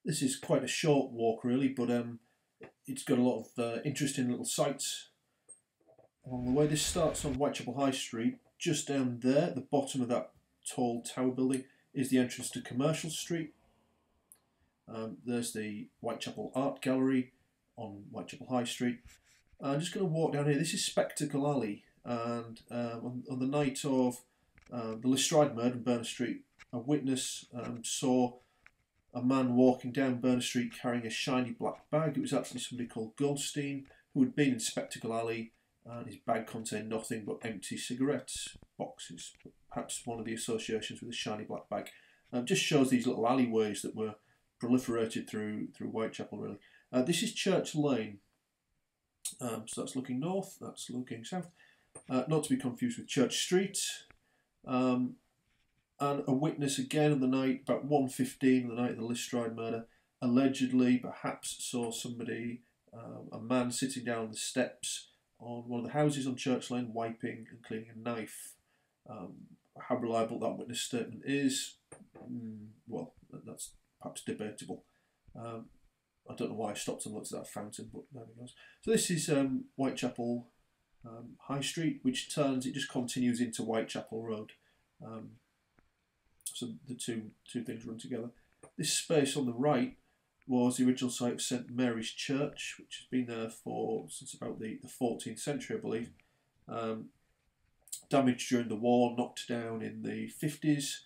This is quite a short walk really, but it's got a lot of interesting little sights along the way. This starts on Whitechapel High Street. Just down there, at the bottom of that tall tower building, is the entrance to Commercial Street. There's the Whitechapel Art Gallery on Whitechapel High Street. I'm just going to walk down here. This is Spectacle Alley, and on the night of the Lestrade murder in Berners Street, a witness saw a man walking down Berners Street carrying a shiny black bag. It was actually somebody called Goldstein who had been in Spectacle Alley, and his bag contained nothing but empty cigarettes boxes. Perhaps one of the associations with the shiny black bag. Just shows these little alleyways that were proliferated through Whitechapel really. This is Church Lane. So that's looking north, that's looking south. Not to be confused with Church Street. And a witness again on the night, about 1:15 on the night of the Lestrade murder, allegedly perhaps saw somebody, a man sitting down on the steps on one of the houses on Church Lane, wiping and cleaning a knife. How reliable that witness statement is, well, that's perhaps debatable. I don't know why I stopped and looked at that fountain, but there it goes. So this is Whitechapel High Street, which turns, it just continues into Whitechapel Road. So the two things run together. This space on the right was the original site of St Mary's Church, which has been there since about the 14th century, I believe. Damaged during the war, knocked down in the 50s.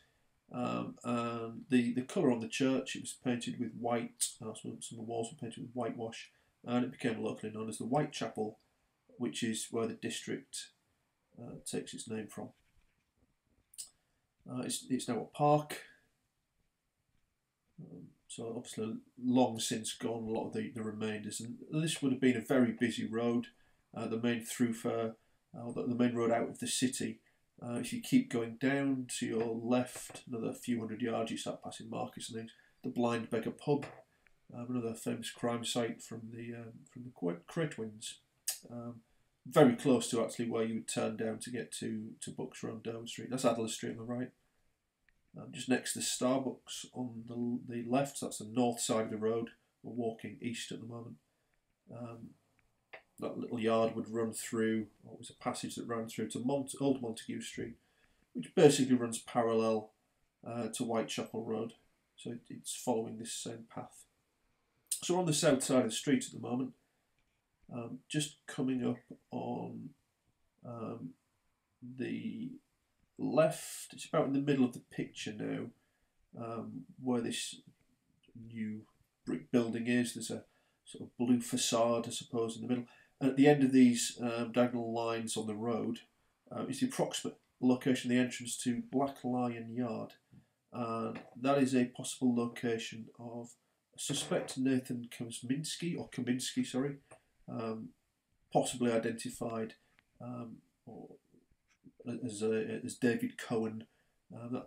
And the colour on the church, it was painted with white, some of the walls were painted with whitewash, and it became locally known as the Whitechapel, which is where the district takes its name from. It's now a park, so obviously long since gone, a lot of the remainders, and this would have been a very busy road, the main thoroughfare, the main road out of the city. If you keep going down to your left, another few hundred yards, you start passing markets and things. The Blind Beggar Pub, another famous crime site from the Cray Twins. Very close to actually where you would turn down to get to Bucks Road, Down Street. That's Adler Street on the right. Just next to Starbucks on the left, so that's the north side of the road. We're walking east at the moment. That little yard would run through, or it was a passage that ran through to Old Montague Street, which basically runs parallel to Whitechapel Road. So it's following this same path. So we're on the south side of the street at the moment. Just coming up on the left, it's about in the middle of the picture now, where this new brick building is. There's a sort of blue facade, I suppose, in the middle. And at the end of these diagonal lines on the road is the approximate location of the entrance to Black Lion Yard. And that is a possible location of suspect Nathan Kaminsky, sorry, possibly identified as David Cohen.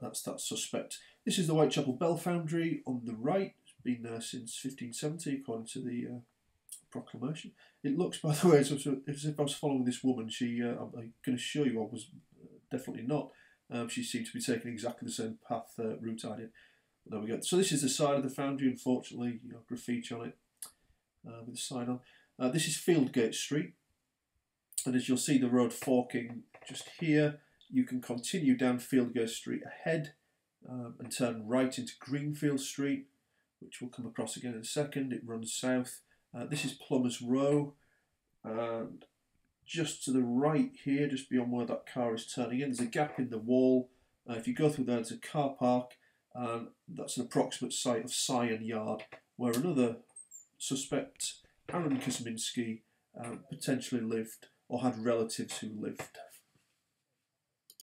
That's that suspect. This is the Whitechapel Bell Foundry on the right. It's been there since 1570, according to the proclamation. It looks, by the way, as if I was following this woman. I'm going to show you I was definitely not. She seemed to be taking exactly the same route I did. But there we go. So this is the side of the foundry, unfortunately, graffiti on it with a sign on. This is Fieldgate Street, and as you'll see the road forking just here, you can continue down Fieldgate Street ahead and turn right into Greenfield Street, which we'll come across again in a second. It runs south. This is Plumber's Row, and just to the right here, just beyond where that car is turning in, there's a gap in the wall. If you go through there, there's a car park, and that's an approximate site of Scion Yard, where another suspect, Aaron Kosminski, potentially lived or had relatives who lived